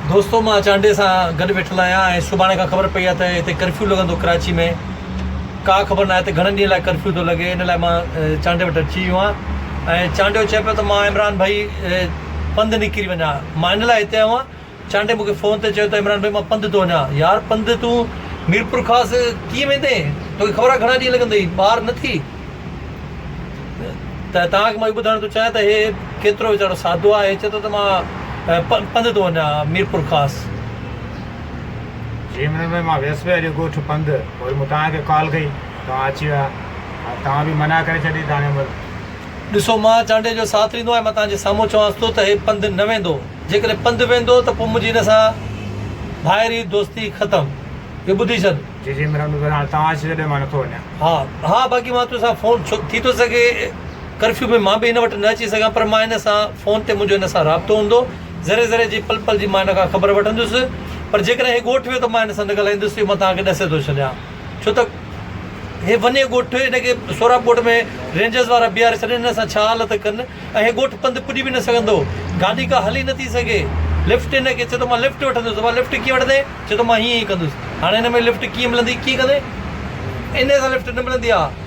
दोस्तों मां चांडे सां गॾु वेठल आहियां ऐं सुभाणे खां ख़बर पई आहे त हिते कर्फ्यू लॻंदो कराची में। का ख़बर न आहे हिते घणनि ॾींहंनि लाइ कर्फ्यू थो लॻे, इन लाइ मां चांडे वटि अची वियो आहियां ऐं चांडियो चए पियो त मां इमरान भाई पंधु निकिरी वञा। मां इन लाइ हिते आयो आहियां। चांडे मूंखे फ़ोन ते चयो त इमरान भाई मां पंधु थो वञा। यार पंधु तूं मीरपुर ख़ासि कीअं वेंदे? तोखे ख़बर आहे घणा ॾींहं लॻंदई, ॿार न थी त तव्हांखे मां ॿुधाइण थो चाहियां त हे केतिरो वीचारो साधू आहे। चए थो त मां पंधु थो वञा मीरपुर ख़ासि। जी भाई मां वियसि पियो अॼु ॻोठु पंधु, वरी मूं तव्हांखे कॉल कई, तव्हां अची विया। तव्हां बि मना करे छॾी तव्हां। ॾिसो मां चांडे जो साथ ॾींदो आहियां। मां तव्हांजे साम्हूं चवांसि थो त हे पंधु न वेंदो। जेकॾहिं पंधु वेंदो त पोइ मुंहिंजी हिन सां भाइरी दोस्ती ख़तमु। इहो ॿुधी छॾ। जी जी मेरा हाणे तव्हां अची छॾियो, मां नथो वञा। हा बाक़ी मां तोसां फ़ोन थी थो सघे कर्फ्यू में मां बि हिन वटि न अची सघां, पर मां हिन सां फ़ोन ते मुंहिंजो हिन सां राब्तो हूंदो। ज़रे ज़रे जी पल पल जी मां हिन खां ख़बर वठंदुसि। पर जेकॾहिं हे ॻोठु वियो त मां हिन सां न ॻाल्हाईंदुसि। मां तव्हांखे ॾसे थो छॾियां, छो त हे वञे ॻोठु, हिनखे सोराब ॻोठ में रेंजर्स वारा बीहारे छॾनि, हिन सां छा हालत कनि। ऐं हे ॻोठु पंधु पुॼी बि न सघंदो, गाॾी का हली नथी सघे। लिफ्ट हिनखे चए थो मां लिफ्ट वठंदुसि। मां लिफ्ट कीअं वठंदे? चए थो मां हीअं ई कंदुसि। हाणे हिन में लिफ्ट कीअं मिलंदी, कीअं कंदे? इन सां लिफ्ट न मिलंदी आहे।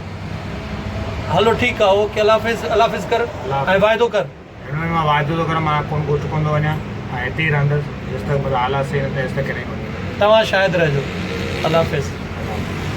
हलो ठीकु आहे, ओके, अल्लाह हाफ़िज़। अल्लाह हाफ़िज़ कर ऐं वाइदो कर। हिन में मां वाइदो थो करां, मां कोन ॻोठु कोन थो वञा ऐं हिते ई रहंदुसि जेसि तक हालात सही न थिए तेसि तक किथे कोन। तव्हां शायदि रहिजो। अल्लाह हाफ़िज़।